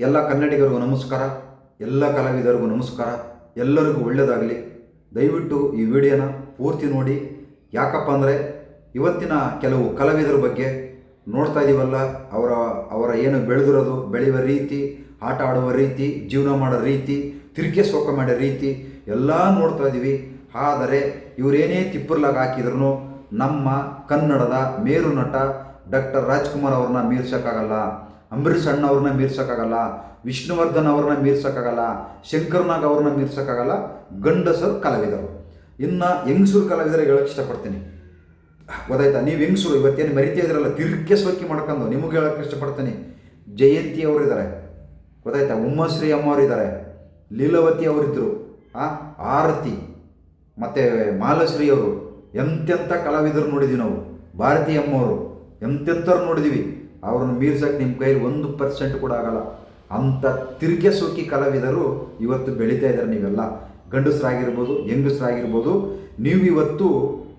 ಎಲ್ಲ ಕನ್ನಡಿಗರಿಗೂ ನಮಸ್ಕಾರ, ಎಲ್ಲ ಕಲಾವಿದರಿಗೂ ನಮಸ್ಕಾರ. ಎಲ್ಲರಿಗೂ ಒಳ್ಳೆಯದಾಗಲಿ. ದಯವಿಟ್ಟು ಈ ವಿಡಿಯೋನ ಪೂರ್ತಿ ನೋಡಿ. ಯಾಕಪ್ಪ ಅಂದರೆ ಇವತ್ತಿನ ಕೆಲವು ಕಲಾವಿದರ ಬಗ್ಗೆ ನೋಡ್ತಾ ಇದ್ದೀವಲ್ಲ, ಅವರ ಏನು ಬೆಳೆದಿರೋದು, ಬೆಳೆಯುವ ರೀತಿ, ಆಟ ಆಡುವ ರೀತಿ, ಜೀವನ ಮಾಡೋ ರೀತಿ, ತಿರುಕೆ ಸೋಕ ಮಾಡೋ ರೀತಿ ಎಲ್ಲ ನೋಡ್ತಾ ಇದ್ದೀವಿ. ಆದರೆ ಇವರೇನೇ ತಿಪ್ಪರ್ಲಾಗ ಹಾಕಿದ್ರು ನಮ್ಮ ಕನ್ನಡದ ಮೇರು ನಟ ಡಾಕ್ಟರ್ ರಾಜ್ಕುಮಾರ್ ಅವ್ರನ್ನ ಮೀರ್ಸೋಕ್ಕಾಗಲ್ಲ, ಅಂಬರೀಷ್ ಅಣ್ಣ ಅವ್ರನ್ನ ಮೀರ್ಸೋಕ್ಕಾಗಲ್ಲ, ವಿಷ್ಣುವರ್ಧನ್ ಅವ್ರನ್ನ ಮೀರ್ಸೋಕ್ಕಾಗಲ್ಲ, ಶಂಕರ್ನಾಗ್ ಅವ್ರನ್ನ ಮೀರ್ಸೋಕ್ಕಾಗಲ್ಲ. ಗಂಡಸರು ಕಲಾವಿದರು. ಇನ್ನು ಹೆಂಗಸರು ಕಲಾವಿದರಿಗೆ ಹೇಳೋಕ್ಕೆ ಇಷ್ಟಪಡ್ತೀನಿ. ಗೊತ್ತಾಯ್ತಾ? ನೀವು ಹೆಂಗಸರು ಇವತ್ತೇನು ಮರಿತಾ ಇದ್ರಲ್ಲ, ತಿರ್ಕೆ ಸೋಕಿ ಮಾಡ್ಕೊಂಡು ನಿಮಗೆ ಹೇಳೋಕ್ಕೆ ಇಷ್ಟಪಡ್ತೀನಿ. ಜಯಂತಿ ಅವರಿದ್ದಾರೆ, ಗೊತ್ತಾಯ್ತಾ? ಉಮ್ಮಶ್ರೀ ಅಮ್ಮ ಅವರಿದ್ದಾರೆ, ಲೀಲಾವತಿ ಅವರಿದ್ದರು, ಆರತಿ ಮತ್ತು ಮಾಲಶ್ರೀ ಅವರು. ಎಂತೆಂಥ ಕಲಾವಿದರು ನೋಡಿದ್ದೀವಿ ನಾವು. ಭಾರತಿ ಅಮ್ಮವರು ಎಂತೆಂಥವ್ರು ನೋಡಿದ್ದೀವಿ. ಅವ್ರನ್ನ ಮೀರ್ಸೋಕ್ಕೆ ನಿಮ್ಮ ಕೈಯಲ್ಲಿ 1% ಕೂಡ ಆಗಲ್ಲ. ಅಂಥ ತಿರುಕೆ ಸೋಕಿ ಕಲಾವಿದರು ಇವತ್ತು ಬೆಳೀತಾ ಇದ್ದಾರೆ. ನೀವೆಲ್ಲ ಗಂಡಸರಾಗಿರ್ಬೋದು, ಹೆಂಗಸರಾಗಿರ್ಬೋದು, ನೀವು ಇವತ್ತು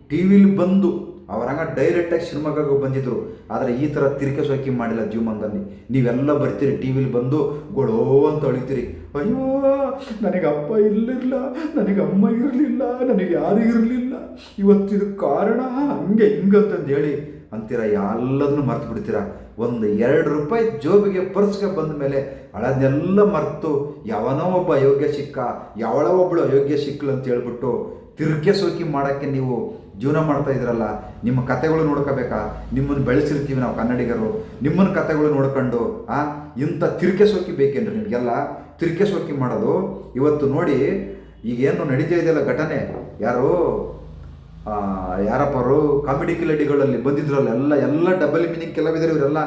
ಟಿ ವಿಲಿ ಬಂದು ಅವರಂಗ ಡೈರೆಕ್ಟಾಗಿ ಸಿನಿಮಾಗಾಗಿ ಬಂದಿದ್ದರು. ಆದರೆ ಈ ಥರ ತಿರುಕೆ ಸೋಕಿ ಮಾಡಿಲ್ಲ ಜೀವನದಲ್ಲಿ. ನೀವೆಲ್ಲ ಬರ್ತೀರಿ ಟಿ ವಿಲಿ ಬಂದು ಗೊಳೋ ಅಂತ ಅಳಿತೀರಿ, ಅಯ್ಯೋ ನನಗೆ ಅಪ್ಪ ಇರಲಿಲ್ಲ, ನನಗೆ ಅಮ್ಮ ಇರಲಿಲ್ಲ, ನನಗೆ ಯಾರು ಇರಲಿಲ್ಲ, ಇವತ್ತಿದು ಕಾರಣ ಹಂಗೆ ಹಿಂಗಂತಂದು ಹೇಳಿ ಅಂತೀರ. ಎಲ್ಲದನ್ನು ಮರ್ತು ಬಿಡ್ತೀರ. ಒಂದು 2 ರೂಪಾಯಿ ಜೋಬಿಗೆ ಪರ್ಸ್ಗೆ ಬಂದ ಮೇಲೆ ಹಳದನ್ನೆಲ್ಲ ಮರೆತು ಯಾವನೋ ಒಬ್ಬ ಅಯೋಗ್ಯ ಸಿಕ್ಕ, ಯಾವಳೋ ಒಬ್ಬಳು ಅಯೋಗ್ಯ ಸಿಕ್ಕಲು ಅಂತ ಹೇಳ್ಬಿಟ್ಟು ತಿರುಕೆ ಸೋಕಿ ಮಾಡೋಕ್ಕೆ ನೀವು ಜೀವನ ಮಾಡ್ತಾ ಇದ್ರಲ್ಲ. ನಿಮ್ಮ ಕತೆಗಳು ನೋಡ್ಕೋಬೇಕಾ? ನಿಮ್ಮನ್ನು ಬೆಳೆಸಿರ್ತೀವಿ ನಾವು ಕನ್ನಡಿಗರು. ನಿಮ್ಮನ್ನು ಕತೆಗಳು ನೋಡ್ಕೊಂಡು ಇಂಥ ತಿರುಕೆ ಸೋಕಿ ಬೇಕೇನ್ರಿ ನಿಮಗೆಲ್ಲ? ತಿರುಕೆ ಸೋಕಿ ಮಾಡೋದು ಇವತ್ತು ನೋಡಿ. ಈಗೇನು ನಡೀತಾ ಇದೆಯಲ್ಲ ಘಟನೆ, ಯಾರಪ್ಪರು ಕಾಮಿಡಿ ಕಿಲಾಡಿಗಳಲ್ಲಿ ಬಂದಿದ್ರಲ್ಲ, ಎಲ್ಲ ಡಬಲ್ ಮೀನಿಂಗ್ ಕೆಲವಿದ್ದಾರೆ ಇವರೆಲ್ಲ.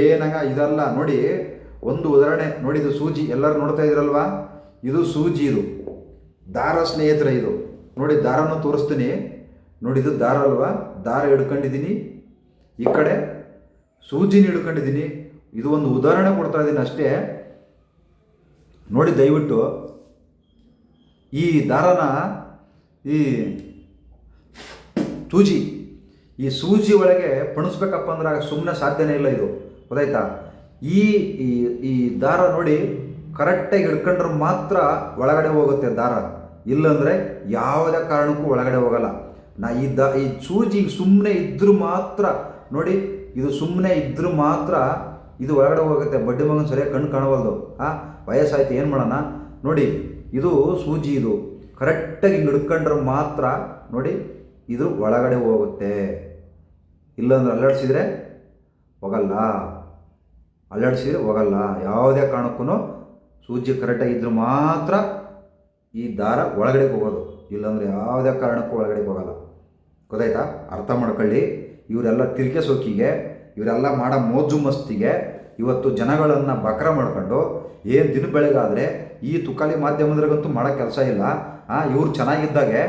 ಏನಂಗ ಇದಲ್ಲ ನೋಡಿ. ಒಂದು ಉದಾಹರಣೆ ನೋಡಿ, ಇದು ಸೂಜಿ ಎಲ್ಲರೂ ನೋಡ್ತಾ ಇದ್ರಲ್ವಾ? ಇದು ಸೂಜಿ, ಇದು ದಾರ ಸ್ನೇಹಿತರೆ. ಇದು ನೋಡಿ, ದಾರನ ತೋರಿಸ್ತೀನಿ ನೋಡಿ. ಇದು ದಾರ ಅಲ್ವಾ? ದಾರ ಹಿಡ್ಕೊಂಡಿದ್ದೀನಿ, ಈ ಕಡೆ ಸೂಜಿನ ಹಿಡ್ಕೊಂಡಿದ್ದೀನಿ. ಇದು ಒಂದು ಉದಾಹರಣೆ ಕೊಡ್ತಾ ಇದ್ದೀನಿ ಅಷ್ಟೇ ನೋಡಿ. ದಯವಿಟ್ಟು ಈ ದಾರನ, ಈ ಸೂಜಿ ಒಳಗೆ ಪಣಿಸ್ಬೇಕಪ್ಪ ಅಂದ್ರೆ ಸುಮ್ಮನೆ ಸಾಧ್ಯನೇ ಇಲ್ಲ. ಇದು ಗೊತ್ತಾಯ್ತಾ? ಈ ದಾರ ನೋಡಿ ಕರೆಕ್ಟಾಗಿ ಹಿಡ್ಕೊಂಡ್ರೆ ಮಾತ್ರ ಒಳಗಡೆ ಹೋಗುತ್ತೆ ದಾರ, ಇಲ್ಲಾಂದರೆ ಯಾವುದೇ ಕಾರಣಕ್ಕೂ ಒಳಗಡೆ ಹೋಗಲ್ಲ. ಈ ಸೂಜಿ ಸುಮ್ಮನೆ ಇದ್ರೂ ಮಾತ್ರ ನೋಡಿ, ಇದು ಸುಮ್ಮನೆ ಇದ್ರೂ ಮಾತ್ರ ಇದು ಒಳಗಡೆ ಹೋಗುತ್ತೆ. ಬಡ್ಡಿ ಮಗನ ಸರಿಯಾಗಿ ಕಣ್ಣು ಕಾಣವಲ್ದು. ವಯಸ್ಸಾಯ್ತು, ಏನು ಮಾಡೋಣ ನೋಡಿ. ಇದು ಸೂಜಿ, ಇದು ಕರೆಕ್ಟಾಗಿ ಹಿಂಗೆ ಹಿಡ್ಕೊಂಡ್ರೆ ಮಾತ್ರ ನೋಡಿ ಇದು ಒಳಗಡೆ ಹೋಗುತ್ತೆ. ಇಲ್ಲಾಂದ್ರೆ ಅಲ್ಲಾಡಿಸಿದ್ರೆ ಹೋಗಲ್ಲ. ಯಾವುದೇ ಕಾರಣಕ್ಕೂ ಸೂಜಿ ಕರೆಕ್ಟಾಗಿ ಇದ್ರೂ ಮಾತ್ರ ಈ ದಾರ ಒಳಗಡೆ ಹೋಗೋದು, ಇಲ್ಲಾಂದರೆ ಯಾವುದೇ ಕಾರಣಕ್ಕೂ ಒಳಗಡೆ ಹೋಗಲ್ಲ. ಗೊತ್ತಾಯ್ತಾ? ಅರ್ಥ ಮಾಡ್ಕೊಳ್ಳಿ. ಇವರೆಲ್ಲ ತಿರುಕೆ ಸೋಕಿಗೆ, ಇವರೆಲ್ಲ ಮಾಡೋ ಮೋಜು ಮಸ್ತಿಗೆ ಇವತ್ತು ಜನಗಳನ್ನು ಬಕ್ರ ಮಾಡ್ಕೊಂಡು ಏನು ದಿನ ಬೆಳಗಾದರೆ ಈ ತುಕಾಲಿ ಮಾಧ್ಯಮದ್ರಾಗಂತೂ ಮಾಡೋ ಕೆಲಸ ಇಲ್ಲ. ಇವ್ರು ಚೆನ್ನಾಗಿದ್ದಾಗೆ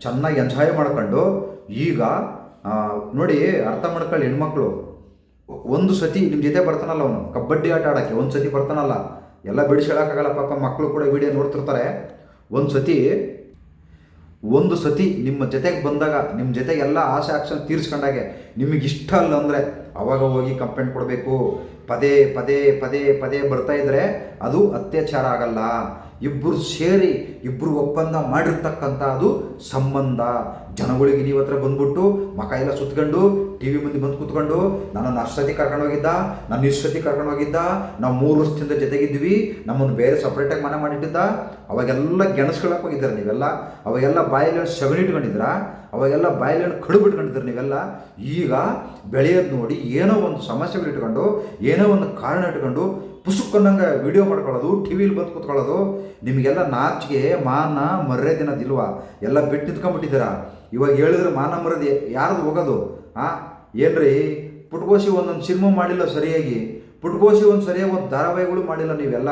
ಚೆನ್ನಾಗಿ ಎಂಜಾಯ್ ಮಾಡ್ಕೊಂಡು ಈಗ ನೋಡಿ, ಅರ್ಥ ಮಾಡ್ಕೊಳ್ಳಿ ಹೆಣ್ಮಕ್ಳು. ಒಂದು ಸತಿ ನಿಮ್ಮ ಜೊತೆ ಬರ್ತಾನಲ್ಲ ಅವನು ಕಬಡ್ಡಿ ಆಟ ಆಡೋಕ್ಕೆ, ಒಂದು ಸತಿ ಬರ್ತಾನಲ್ಲ, ಎಲ್ಲ ಬಿಡಿಸಿ ಹೇಳೋಕ್ಕಾಗಲ್ಲ ಪಾಪ, ಮಕ್ಕಳು ಕೂಡ ವಿಡಿಯೋ ನೋಡ್ತಿರ್ತಾರೆ. ಒಂದು ಸತಿ ನಿಮ್ಮ ಜೊತೆಗೆ ಬಂದಾಗ, ನಿಮ್ಮ ಜೊತೆಗೆ ಎಲ್ಲ ಆಸೆ ಆಕ್ಷನ್ ತೀರಿಸ್ಕೊಂಡಾಗೆ ನಿಮಗೆ ಇಷ್ಟ ಅಲ್ಲ ಅಂದರೆ ಅವಾಗ ಹೋಗಿ ಕಂಪ್ಲೇಂಟ್ ಕೊಡಬೇಕು. ಪದೇ ಪದೇ ಪದೇ ಪದೇ ಬರ್ತಾ ಇದ್ದರೆ ಅದು ಅತ್ಯಾಚಾರ ಆಗಲ್ಲ. ಇಬ್ಬರು ಸೇರಿ ಇಬ್ಬರು ಒಪ್ಪಂದ ಮಾಡಿರ್ತಕ್ಕಂಥ ಅದು ಸಂಬಂಧ. ಜನಗಳಿಗೆ ನೀವು ಹತ್ರ ಬಂದ್ಬಿಟ್ಟು ಮಕ ಎಲ್ಲ ಸುತ್ಕೊಂಡು ಟಿ ವಿ ಮುಂದೆ ಬಂದು ಕೂತ್ಕೊಂಡು ನನ್ನನ್ನು ಅಷ್ಟು ಸತಿ ಕರ್ಕೊಂಡು ಹೋಗಿದ್ದ, ನನ್ನ ಇಷ್ಟು ಸತಿ ಕರ್ಕೊಂಡು ಹೋಗಿದ್ದ, ನಾವು 3 ವರ್ಷದಿಂದ ಜೊತೆಗಿದ್ವಿ, ನಮ್ಮನ್ನು ಬೇರೆ ಸಪ್ರೇಟಾಗಿ ಮನೆ ಮಾಡಿಟ್ಟಿದ್ದ, ಅವಾಗೆಲ್ಲ ಗೆಣಸ್ಕೊಳಕ್ಕೆ ಹೋಗಿದ್ದಾರೆ ನೀವೆಲ್ಲ. ಅವಾಗೆಲ್ಲ ಬಾಯಲ್ಲಿ ಸಗಣಿ ಇಟ್ಕೊಂಡಿದ್ರ, ಅವಾಗೆಲ್ಲ ಬಾಯಲ್ಲಿ ಕಡು ಬಿಟ್ಕೊಂಡಿದ್ದಾರೆ ನೀವೆಲ್ಲ. ಈಗ ಬೆಳೆಯೋದು ನೋಡಿ ಏನೋ ಒಂದು ಸಮಸ್ಯೆಗಳು ಇಟ್ಕೊಂಡು, ಏನೋ ಒಂದು ಕಾರಣ ಇಟ್ಕೊಂಡು ಪುಸುಕ್ಕನ್ನಂಗೆ ವಿಡಿಯೋ ಮಾಡ್ಕೊಳ್ಳೋದು, ಟಿ ವಿಲಿ ಬಂದು ಕೂತ್ಕೊಳ್ಳೋದು. ನಿಮಗೆಲ್ಲ ನಾಚಿಕೆ ಮಾನ ಮರ್ಯಾದೆನದಿಲ್ವಾ? ಎಲ್ಲ ಬಿಟ್ಟು ನಿಂತ್ಕೊಂಡ್ಬಿಟ್ಟಿದ್ದೀರಾ. ಇವಾಗ ಹೇಳಿದ್ರೆ ಮಾನ ಮರ್ಯಾದೆ ಯಾರ್ದು ಹೋಗೋದು? ಏನ್ರಿ ಪುಟ್ಕೋಸಿ ಒಂದೊಂದು ಸಿನಿಮಾ ಮಾಡಿಲ್ಲ ಸರಿಯಾಗಿ, ಪುಟ್ಕೋಸಿ ಸರಿಯಾಗಿ ಒಂದು ಧಾರಾವಾಹಿಗಳು ಮಾಡಿಲ್ಲ ನೀವೆಲ್ಲ.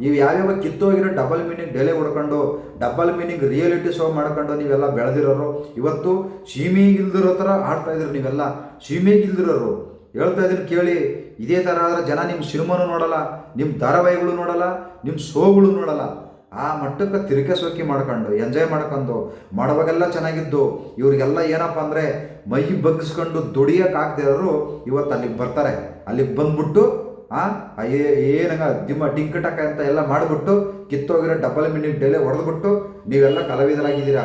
ಇವು ಯಾವ್ಯಾವ ಕಿತ್ತೋಗಿರೋ ಡಬಲ್ ಮೀನಿಂಗ್ ಡೈಲಾಗ್ ಹೊಡ್ಕೊಂಡು, ಡಬಲ್ ಮೀನಿಂಗ್ ರಿಯಾಲಿಟಿ ಶೋ ಮಾಡ್ಕೊಂಡು ನೀವೆಲ್ಲ ಬೆಳೆದಿರೋರು ಇವತ್ತು ಸೀಮೆಗಿಲ್ದಿರೋ ಥರ ಆಡ್ತಾ ಇದ್ರು ನೀವೆಲ್ಲ. ಸೀಮೆಗಿಲ್ದಿರೋರು ಹೇಳ್ತಾ ಇದ್ದೀನಿ ಕೇಳಿ. ಇದೇ ಥರ ಆದರೆ ಜನ ನಿಮ್ಮ ಸಿನಿಮಾನು ನೋಡಲ್ಲ, ನಿಮ್ಮ ಧಾರಾವಾಹಿಗಳು ನೋಡಲ್ಲ, ನಿಮ್ಮ ಶೋಗಳು ನೋಡಲ್ಲ. ಆ ಮಟ್ಟಕ್ಕೆ ತಿರುಕೆ ಸೋಕಿ ಮಾಡ್ಕೊಂಡು ಎಂಜಾಯ್ ಮಾಡ್ಕೊಂಡು ಮಾಡುವಾಗೆಲ್ಲ ಚೆನ್ನಾಗಿದ್ದು, ಇವ್ರಿಗೆಲ್ಲ ಏನಪ್ಪ ಅಂದರೆ ಮೈ ಬಗ್ಗಿಸ್ಕೊಂಡು ದುಡಿಯೋಕ್ಕಾಗದೇ ಇರೋರು ಇವತ್ತು ಅಲ್ಲಿಗೆ ಬರ್ತಾರೆ. ಅಲ್ಲಿಗೆ ಬಂದ್ಬಿಟ್ಟು ಏನಂಗ ಡಿಂಕ್ ಟಕ ಅಂತ ಎಲ್ಲ ಮಾಡಿಬಿಟ್ಟು ಕಿತ್ತೋಗಿರೋ ಡಬಲ್ ಮಿನಿಟ್ ಡೈಲೆ ಹೊಡೆದ್ಬಿಟ್ಟು ನೀವೆಲ್ಲ ಕಲಾವಿದರಾಗಿದ್ದೀರಾ.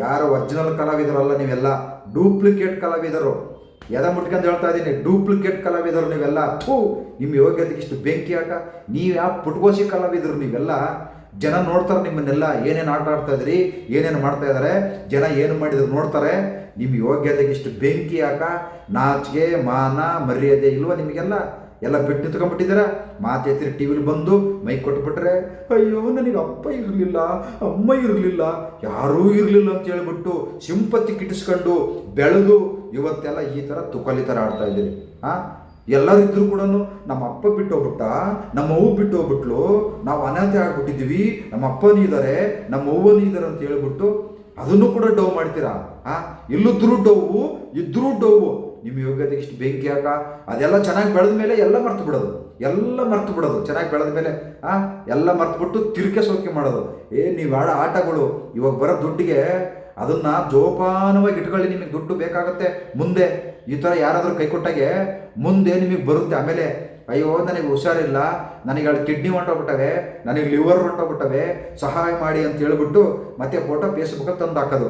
ಯಾರು ಒರಿಜಿನಲ್ ಕಲಾವಿದರಲ್ಲ, ನೀವೆಲ್ಲ ಡೂಪ್ಲಿಕೇಟ್ ಕಲಾವಿದರು. ಎದ ಮುಟ್ಕೊಂಡು ಹೇಳ್ತಾ ಇದ್ದೀನಿ, ಡೂಪ್ಲಿಕೇಟ್ ಕಲಾವಿದರು ನೀವೆಲ್ಲ. ನಿಮ್ಮ ಯೋಗ್ಯತೆಗೆ ಇಷ್ಟು ಬೆಂಕಿ ಹಾಕ. ನೀವು ಯಾವ ಪುಟ್ಕೋಸಿ ಕಲಾವಿದರು ನೀವೆಲ್ಲ. ಜನ ನೋಡ್ತಾರೆ ನಿಮ್ಮನ್ನೆಲ್ಲ, ಏನೇನು ಆಟ ಆಡ್ತಾ ಇದ್ರಿ, ಏನೇನು ಮಾಡ್ತಾ ಇದ್ದಾರೆ, ಜನ ಏನು ಮಾಡಿದ್ರು ನೋಡ್ತಾರೆ. ನಿಮ್ಮ ಯೋಗ್ಯತೆಗೆ ಇಷ್ಟು ಬೆಂಕಿ ಹಾಕ. ನಾಚಿಕೆ ಮಾನ ಮರ್ಯಾದೆ ಇಲ್ವ ನಿಮಗೆಲ್ಲ? ಎಲ್ಲ ಬಿಟ್ಟು ನಿಂತ್ಕೊಂಡ್ಬಿಟ್ಟಿದ್ದೀರಾ. ಮಾತು ಎತ್ತಿರಿ ಟಿ ವಿಲಿ ಬಂದು ಮೈಕ್ ಕೊಟ್ಬಿಟ್ರೆ, ಅಯ್ಯೋ ನನಗೆ ಅಪ್ಪ ಇರಲಿಲ್ಲ, ಅಮ್ಮ ಇರಲಿಲ್ಲ, ಯಾರೂ ಇರಲಿಲ್ಲ ಅಂತ ಹೇಳ್ಬಿಟ್ಟು ಸಿಂಪತ್ತಿ ಕಿಟ್ಟಿಸ್ಕೊಂಡು ಬೆಳೆದು ಇವತ್ತೆಲ್ಲ ಈ ಥರ ತುಕಲಿ ಥರ ಆಡ್ತಾ ಇದ್ದೀರಿ. ಎಲ್ಲರೂ ಇದ್ರೂ ಕೂಡ ನಮ್ಮ ಅಪ್ಪ ಬಿಟ್ಟು ಹೋಗ್ಬಿಟ್ಟ, ನಮ್ಮ ಅವ್ವ ಬಿಟ್ಟು ಹೋಗ್ಬಿಟ್ಲು, ನಾವು ಅನಾಥೆ ಆಗ್ಬಿಟ್ಟಿದ್ದೀವಿ, ನಮ್ಮ ಅಪ್ಪನೂ ಇದ್ದಾರೆ, ನಮ್ಮ ಅವ್ವನೂ ಇದ್ದಾರೆ ಅಂತ ಹೇಳ್ಬಿಟ್ಟು ಅದನ್ನು ಕೂಡ ಡವ್ ಮಾಡ್ತೀರಾ. ಇಲ್ಲಿದ್ರೂ ಡವ್ವು, ಇದ್ರೂ ಡವ್ವು. ನಿಮ್ಮ ಯೋಗ್ಯತೆಗೆ ಇಷ್ಟು ಬೆಂಕಿ ಹಾಕ. ಅದೆಲ್ಲ ಚೆನ್ನಾಗಿ ಬೆಳೆದ ಮೇಲೆ ಎಲ್ಲ ಮರ್ತು ಬಿಡೋದು. ಚೆನ್ನಾಗಿ ಬೆಳೆದ ಮೇಲೆ ಎಲ್ಲ ಮರ್ತು ತಿರ್ಕೆ ಸೋಕೆ ಮಾಡೋದು. ನೀವು ಆಡೋ ಆಟಗಳು ಇವಾಗ ಬರೋ ದುಡ್ಡಿಗೆ ಅದನ್ನು ಜೋಪಾನವಾಗಿ ಇಟ್ಕೊಳ್ಳಿ. ನಿಮಗೆ ದುಡ್ಡು ಬೇಕಾಗುತ್ತೆ ಮುಂದೆ. ಈ ಥರ ಯಾರಾದರೂ ಕೈ ಕೊಟ್ಟಾಗೆ ಮುಂದೆ ನಿಮಗೆ ಬರುತ್ತೆ. ಆಮೇಲೆ ಅಯ್ಯೋ ನನಗೆ ಹುಷಾರಿಲ್ಲ, ನನಗೆ ಅಲ್ಲಿ ಕಿಡ್ನಿ ಹೊಂಟೋಗ್ಬಿಟ್ಟವೆ, ನನಗೆ ಲಿವರ್ ಹೊಂಟೋಗ್ಬಿಟ್ಟವೆ, ಸಹಾಯ ಮಾಡಿ ಅಂತ ಹೇಳ್ಬಿಟ್ಟು ಮತ್ತೆ ಫೋಟೋ ಫೇಸ್ಬುಕ್ಕಲ್ಲಿ ತಂದು ಹಾಕೋದು.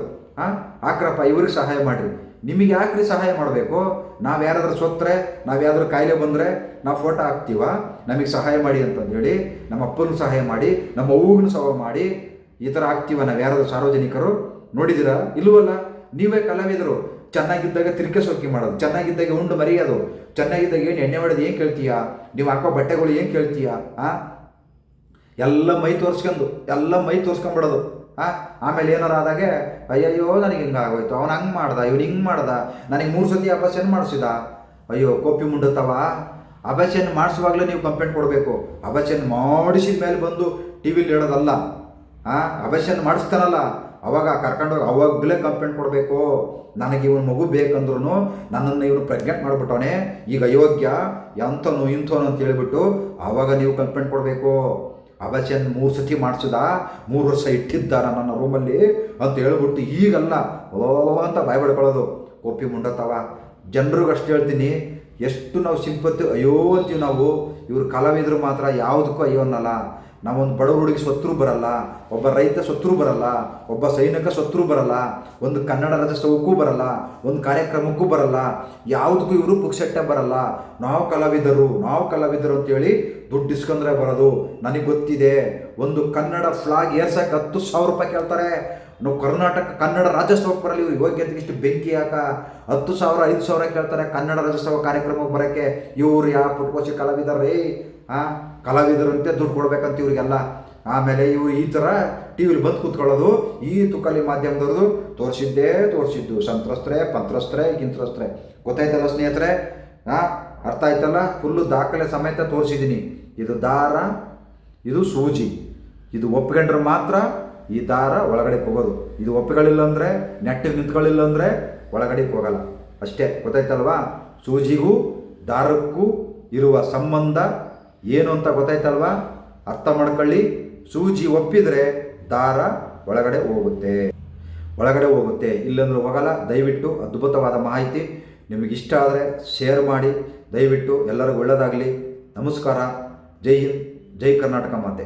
ಹಾಕ್ರಪ್ಪ ಇವ್ರಿಗೆ ಸಹಾಯ ಮಾಡಿರಿ. ನಿಮಗೆ ಯಾಕ್ರಿ ಸಹಾಯ ಮಾಡಬೇಕು? ನಾವು ಯಾರಾದ್ರೂ ಸೊತ್ತರೆ, ನಾವು ಯಾರಾದ್ರೂ ಕಾಯಿಲೆ ಬಂದರೆ ನಾವು ಫೋಟೋ ಹಾಕ್ತೀವ, ನಮಗೆ ಸಹಾಯ ಮಾಡಿ ಅಂತಂದೇಳಿ. ನಮ್ಮ ಅಪ್ಪನಿಗೂ ಸಹಾಯ ಮಾಡಿ, ನಮ್ಮ ಅವ್ವಗೂ ಸಹಾಯ ಮಾಡಿ, ಈ ಥರ ಆಗ್ತೀವ ನಾವು ಯಾರಾದ್ರೂ ಸಾರ್ವಜನಿಕರು? ನೋಡಿದ್ದೀರಾ? ಇಲ್ವಲ್ಲ. ನೀವೇ ಕಲಾವಿದರು. ಚೆನ್ನಾಗಿದ್ದಾಗ ತಿರ್ಕೆ ಸೋಕಿ ಮಾಡೋದು, ಚೆನ್ನಾಗಿದ್ದಾಗ ಉಂಡು ಮರೆಯೋದು, ಚೆನ್ನಾಗಿದ್ದಾಗ ಏನು ಎಣ್ಣೆ ಹೊಡೆದು ಏನು ಕೇಳ್ತೀಯಾ, ನೀವು ಹಾಕೋ ಬಟ್ಟೆಗಳು ಏನು ಕೇಳ್ತೀಯಾ? ಎಲ್ಲ ಮೈ ತೋರಿಸ್ಕೊಂಬಿಡೋದು. ಆಮೇಲೆ ಏನಾರ ಆದಾಗೆ ಅಯ್ಯಯ್ಯೋ ನನಗೆ ಹಿಂಗಾಗೋಯ್ತು, ಅವ್ನು ಹಂಗೆ ಮಾಡ್ದ, ಇವ್ನು ಹಿಂಗೆ ಮಾಡ್ದ, ನನಗೆ 3 ಸತಿ ಅಬಾಷನ್ ಮಾಡಿಸಿದ, ಅಯ್ಯೋ ಕೋಪಿ ಮುಂಡತ್ತವ. ಅಬಾಷನ್ ಮಾಡಿಸುವಾಗಲೇ ನೀವು ಕಂಪ್ಲೇಂಟ್ ಕೊಡಬೇಕು. ಅಬಾಷನ್ ಮಾಡಿಸಿದ ಮೇಲೆ ಬಂದು ಟಿ ವಿಲಿ ಹೇಳೋದಲ್ಲ. ಅಬಾಷನ್ ಮಾಡಿಸ್ತಾನಲ್ಲ ಅವಾಗ ಕರ್ಕೊಂಡೋಗಿ ಅವಾಗಲೇ ಕಂಪ್ಲೇಂಟ್ ಕೊಡಬೇಕು. ನನಗೆ ಇವನು ಮಗು ಬೇಕಂದ್ರೂ ನನ್ನನ್ನು ಇವನು ಪ್ರೆಗ್ನೆಂಟ್ ಮಾಡಿಬಿಟ್ಟವನೇ, ಈಗ ಅಯೋಗ್ಯ, ಎಂಥನು ಇಂಥವನು ಅಂತ ಹೇಳಿಬಿಟ್ಟು ಆವಾಗ ನೀವು ಕಂಪ್ಲೇಂಟ್ ಕೊಡಬೇಕು. ಅಬಾಷನ್ 3 ಸತಿ ಮಾಡಿಸಿದ, 3 ವರ್ಷ ಇಟ್ಟಿದ್ದ ನನ್ನ ರೂಮಲ್ಲಿ ಅಂತ ಹೇಳ್ಬಿಟ್ಟು ಈಗಲ್ಲ ಅಂತ ಬಾಯ್ ಬಡ್ಕೊಳ್ಳೋದು. ಕೋಪಿ ಮುಂಡತ್ತವ. ಜನರಿಗೆ ಅಷ್ಟು ಹೇಳ್ತೀನಿ, ಎಷ್ಟು ನಾವು ಸಿಂಪತ್ತಿ ಅಯ್ಯೋ ಅಂತೀವಿ ನಾವು. ಇವರು ಕಲಾವಿದರು ಮಾತ್ರ ಯಾವುದಕ್ಕೂ ಅಯ್ಯೋ ಅನ್ನಲ್ಲ. ನಾವೊಂದು ಬಡವ ಹುಡುಗಿ ಸತ್ರು ಬರಲ್ಲ, ಒಬ್ಬ ರೈತ ಸತ್ರು ಬರಲ್ಲ, ಒಬ್ಬ ಸೈನಿಕ ಸತ್ರು ಬರಲ್ಲ, ಒಂದು ಕನ್ನಡ ರಾಜ್ಯೋತ್ಸವಕ್ಕೂ ಬರಲ್ಲ, ಒಂದು ಕಾರ್ಯಕ್ರಮಕ್ಕೂ ಬರಲ್ಲ, ಯಾವುದಕ್ಕೂ ಇವರು ಪುಕ್ಸಟ್ಟೆ ಬರಲ್ಲ. ನಾವು ಕಲಾವಿದರು ಅಂತೇಳಿ ದುಡ್ಡು ಇಸ್ಕೊಂಡ್ರೆ ಬರೋದು. ನನಗೆ ಗೊತ್ತಿದೆ, ಒಂದು ಕನ್ನಡ ಫ್ಲಾಗ್ ಏರ್ಸಕ್ಕೆ 10,000 ರೂಪಾಯಿ ಕೇಳ್ತಾರೆ. ನಾವು ಕನ್ನಡ ರಾಜ್ಯೋತ್ಸವಕ್ಕೆ ಬರಲಿ. ಇವ್ರು ಯೋಗ್ಯತೆಗೆ ಇಷ್ಟು ಬೆಂಕಿ ಹಾಕ. 10,000 5,000 ಕೇಳ್ತಾರೆ ಕನ್ನಡ ರಾಜ್ಯೋತ್ಸವ ಕಾರ್ಯಕ್ರಮಕ್ಕೆ ಬರೋಕ್ಕೆ. ಇವ್ರು ಯಾವ ಪುಟ್ಕೋಶಿ ಕಲಾವಿದರೇ? ಕಲಾವಿದರಂತೆ ದುಡ್ಡು ಕೊಡ್ಬೇಕಂತ ಇವ್ರಿಗೆಲ್ಲ. ಆಮೇಲೆ ಇವರು ಈ ಥರ ಟಿ ವಿಲಿ ಬಂದು ಕೂತ್ಕೊಳ್ಳೋದು. ಈ ತುಕಲಿ ಮಾಧ್ಯಮದವ್ರದ್ದು ತೋರಿಸಿದ್ದು ಸಂತ್ರಸ್ತ್ರೆ, ಪಂತ್ರಸ್ತ್ರೆ, ಗಿಂತ್ರಸ್ತ್ರೆ. ಗೊತ್ತಾಯ್ತಲ್ಲ ಸ್ನೇಹಿತರೆ? ಅರ್ಥ ಆಯ್ತಲ್ಲ? ಫುಲ್ಲು ದಾಖಲೆ ಸಮೇತ ತೋರಿಸಿದ್ದೀನಿ. ಇದು ದಾರ, ಇದು ಸೂಜಿ. ಇದು ಒಪ್ಕೊಂಡ್ರೆ ಮಾತ್ರ ಈ ದಾರ ಒಳಗಡೆ ಹೋಗೋದು. ಇದು ಒಪ್ಪಿಗಳಿಲ್ಲ ಅಂದರೆ, ನೆಟ್ಟಿಗೆ ನಿಂತ್ಕೊಳ್ಳಿಲ್ಲ ಅಂದರೆ ಒಳಗಡೆಗೆ ಹೋಗಲ್ಲ. ಅಷ್ಟೇ. ಗೊತ್ತಾಯ್ತಲ್ವಾ? ಸೂಜಿಗೂ ದಾರಕ್ಕೂ ಇರುವ ಸಂಬಂಧ ಏನು ಅಂತ ಗೊತ್ತಾಯ್ತಲ್ವಾ? ಅರ್ಥ ಮಾಡ್ಕೊಳ್ಳಿ. ಸೂಜಿ ಒಪ್ಪಿದರೆ ದಾರ ಒಳಗಡೆ ಹೋಗುತ್ತೆ, ಇಲ್ಲಂದ್ರೆ ಹೋಗಲ್ಲ. ದಯವಿಟ್ಟು ಅದ್ಭುತವಾದ ಮಾಹಿತಿ. ನಿಮಗಿಷ್ಟ ಆದರೆ ಶೇರ್ ಮಾಡಿ. ದಯವಿಟ್ಟು ಎಲ್ಲರಿಗೂ ಒಳ್ಳೆಯದಾಗಲಿ. ನಮಸ್ಕಾರ. ಜೈ ಹಿಂದ್, ಜೈ ಕರ್ನಾಟಕ ಮಾತೆ.